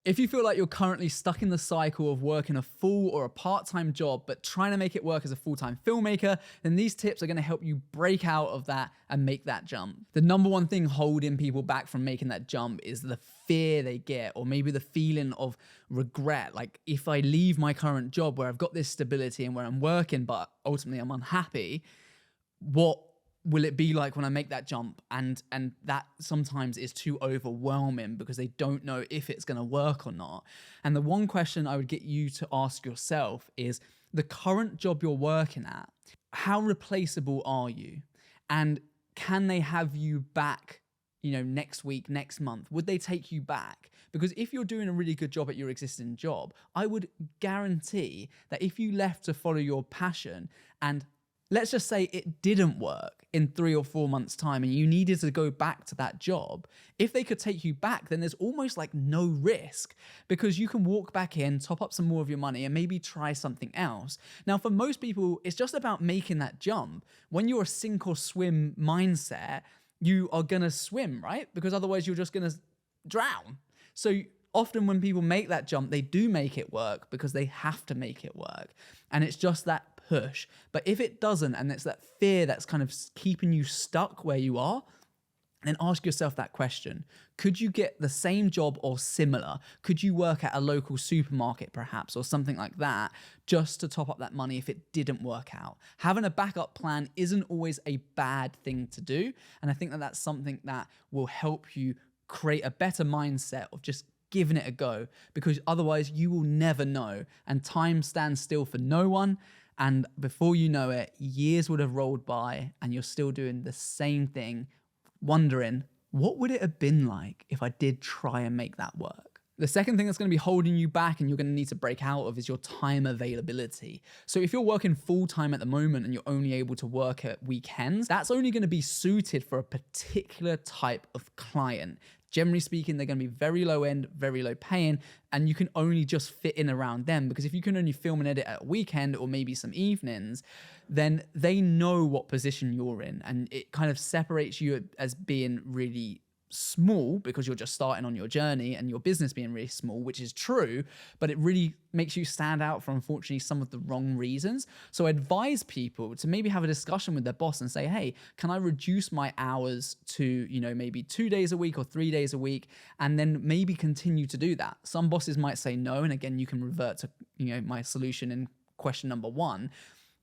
If you feel like you're currently stuck in the cycle of working a full or a part-time job, but trying to make it work as a full-time filmmaker, then these tips are gonna help you break out of that and make that jump. The number one thing holding people back from making that jump is the fear they get, or maybe the feeling of regret. Like, if I leave my current job where I've got this stability and where I'm working, but ultimately I'm unhappy, what will it be like when I make that jump? And that sometimes is too overwhelming because they don't know if it's going to work or not. And the one question I would get you to ask yourself is, the current job you're working at, how replaceable are you? And can they have you back, next week, next month? Would they take you back? Because if you're doing a really good job at your existing job, I would guarantee that if you left to follow your passion and let's just say it didn't work in 3 or 4 months' time and you needed to go back to that job, if they could take you back, then there's almost like no risk because you can walk back in, top up some more of your money and maybe try something else. Now, for most people, it's just about making that jump. When you're a sink or swim mindset, you are going to swim, right? Because otherwise you're just going to drown. So often when people make that jump, they do make it work because they have to make it work. And it's just that push. But if it doesn't, and it's that fear that's kind of keeping you stuck where you are, then ask yourself that question. Could you get the same job or similar? Could you work at a local supermarket perhaps, or something like that, just to top up that money if it didn't work out? Having a backup plan isn't always a bad thing to do. And I think that that's something that will help you create a better mindset of just giving it a go, because otherwise you will never know, and time stands still for no one. And before you know it, years would have rolled by and you're still doing the same thing, wondering, what would it have been like if I did try and make that work? The second thing that's going to be holding you back and you're going to need to break out of is your time availability. So if you're working full time at the moment and you're only able to work at weekends, that's only going to be suited for a particular type of client. Generally speaking, they're going to be very low end, very low paying, and you can only just fit in around them, because if you can only film and edit at a weekend or maybe some evenings, then they know what position you're in, and it kind of separates you as being really small because you're just starting on your journey, and your business being really small, which is true, but it really makes you stand out for, unfortunately, some of the wrong reasons. So I advise people to maybe have a discussion with their boss and say, hey, can I reduce my hours to, maybe 2 days a week or 3 days a week, and then maybe continue to do that. Some bosses might say no, and again, you can revert to, my solution in question number 1.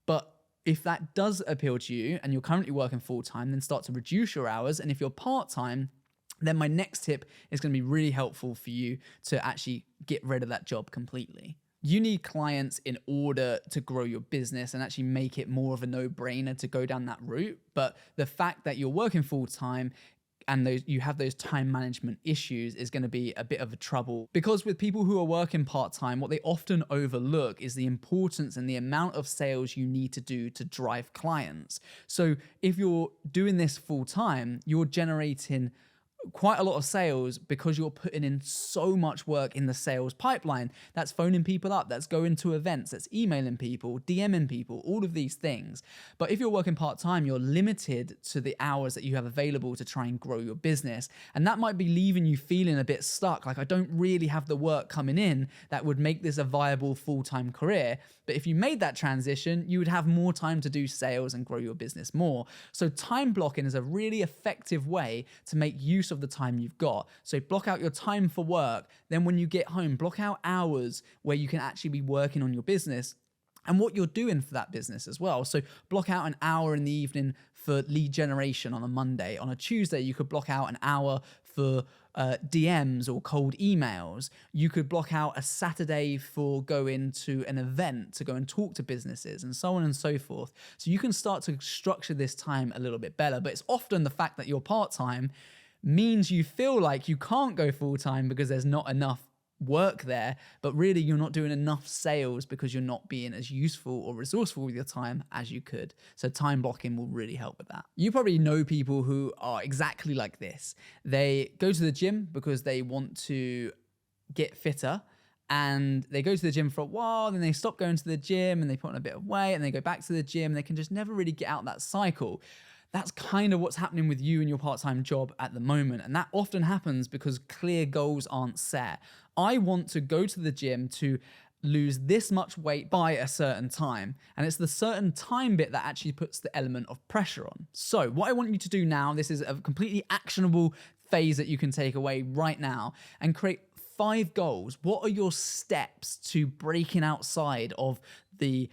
But if that does appeal to you and you're currently working full time, then start to reduce your hours. And if you're part time, then my next tip is going to be really helpful for you to actually get rid of that job completely. You need clients in order to grow your business and actually make it more of a no-brainer to go down that route. But the fact that you're working full time and you have those time management issues is going to be a bit of a trouble, because with people who are working part-time, what they often overlook is the importance and the amount of sales you need to do to drive clients. So if you're doing this full-time, you're generating quite a lot of sales because you're putting in so much work in the sales pipeline. That's phoning people up, that's going to events, that's emailing people, DMing people, all of these things. But if you're working part-time, you're limited to the hours that you have available to try and grow your business. And that might be leaving you feeling a bit stuck, like I don't really have the work coming in that would make this a viable full-time career. But if you made that transition, you would have more time to do sales and grow your business more. So time blocking is a really effective way to make use of the time you've got. So block out your time for work. Then when you get home, block out hours where you can actually be working on your business and what you're doing for that business as well. So block out an hour in the evening for lead generation on a Monday. On a Tuesday, you could block out an hour for DMs or cold emails. You could block out a Saturday for going to an event to go and talk to businesses, and so on and so forth. So you can start to structure this time a little bit better. But it's often the fact that you're part-time means you feel like you can't go full-time because there's not enough work there, but really you're not doing enough sales because you're not being as useful or resourceful with your time as you could. So time blocking will really help with that. You probably know people who are exactly like this. They go to the gym because they want to get fitter, and they go to the gym for a while, then they stop going to the gym and they put on a bit of weight and they go back to the gym. They can just never really get out that cycle. That's kind of what's happening with you and your part-time job at the moment. And that often happens because clear goals aren't set. I want to go to the gym to lose this much weight by a certain time. And it's the certain time bit that actually puts the element of pressure on. So what I want you to do now, this is a completely actionable phase that you can take away right now, and create 5 goals. What are your steps to breaking outside of the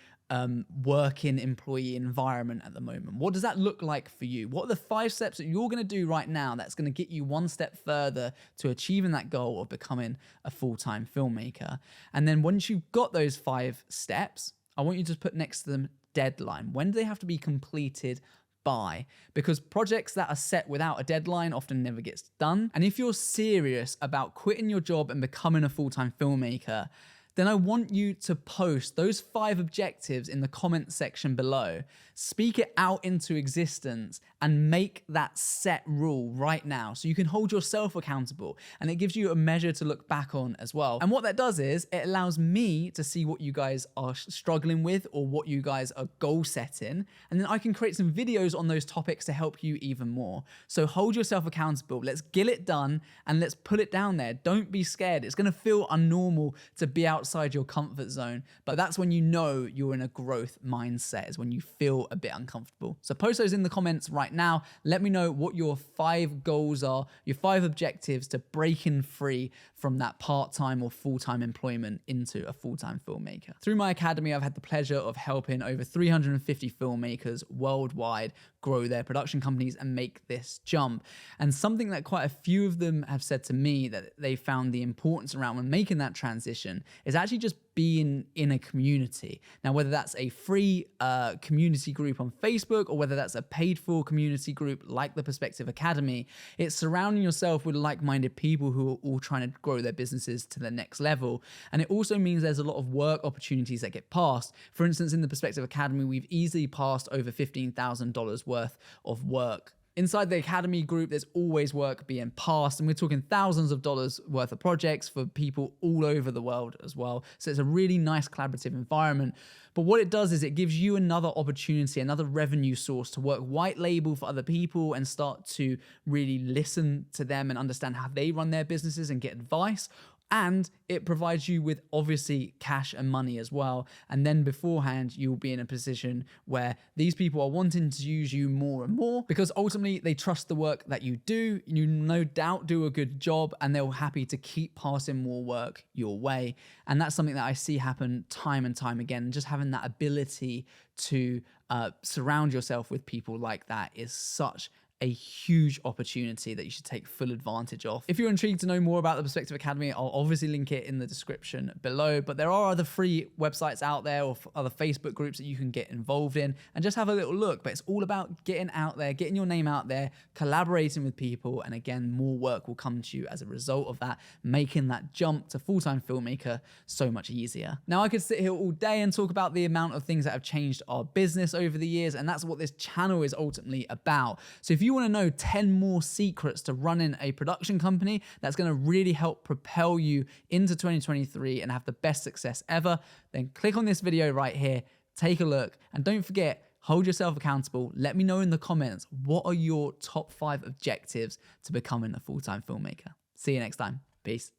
working employee environment at the moment? What does that look like for you? What are the 5 steps that you're going to do right now that's going to get you one step further to achieving that goal of becoming a full-time filmmaker? And then once you've got those 5 steps, I want you to put next to them deadline. When do they have to be completed by? Because projects that are set without a deadline often never gets done. And if you're serious about quitting your job and becoming a full-time filmmaker, then I want you to post those 5 objectives in the comment section below. Speak it out into existence and make that set rule right now so you can hold yourself accountable, and it gives you a measure to look back on as well. And what that does is it allows me to see what you guys are struggling with or what you guys are goal setting, and then I can create some videos on those topics to help you even more. So hold yourself accountable. Let's get it done and let's put it down there. Don't be scared. It's going to feel unnormal to be outside your comfort zone, but that's when you know you're in a growth mindset, is when you feel a bit uncomfortable. So post those in the comments right now. Let me know what your 5 goals are, your 5 objectives to breaking free from that part-time or full-time employment into a full-time filmmaker. Through my academy, I've had the pleasure of helping over 350 filmmakers worldwide grow their production companies and make this jump. And something that quite a few of them have said to me that they found the importance around when making that transition is actually just being in a community. Now, whether that's a free community group on Facebook or whether that's a paid for community group like the Perspective Academy, it's surrounding yourself with like-minded people who are all trying to grow their businesses to the next level. And it also means there's a lot of work opportunities that get passed. For instance, in the Perspective Academy, we've easily passed over $15,000 worth of work. Inside the Academy group, there's always work being passed, and we're talking thousands of dollars worth of projects for people all over the world as well. So it's a really nice collaborative environment. But what it does is it gives you another opportunity, another revenue source to work white label for other people and start to really listen to them and understand how they run their businesses and get advice. And it provides you with obviously cash and money as well. And then beforehand, you'll be in a position where these people are wanting to use you more and more because ultimately they trust the work that you do. You no doubt do a good job and they're happy to keep passing more work your way. And that's something that I see happen time and time again. Just having that ability to surround yourself with people like that is such a huge opportunity that you should take full advantage of. If you're intrigued to know more about the Perspective Academy, I'll obviously link it in the description below, but there are other free websites out there or other Facebook groups that you can get involved in and just have a little look. But it's all about getting out there, getting your name out there, collaborating with people, and again, more work will come to you as a result of that, making that jump to full-time filmmaker so much easier. Now, I could sit here all day and talk about the amount of things that have changed our business over the years, and that's what this channel is ultimately about. So if you want to know 10 more secrets to running a production company that's going to really help propel you into 2023 and have the best success ever, then click on this video right here, take a look, and don't forget, hold yourself accountable. Let me know in the comments, what are your top 5 objectives to becoming a full-time filmmaker? See you next time. Peace.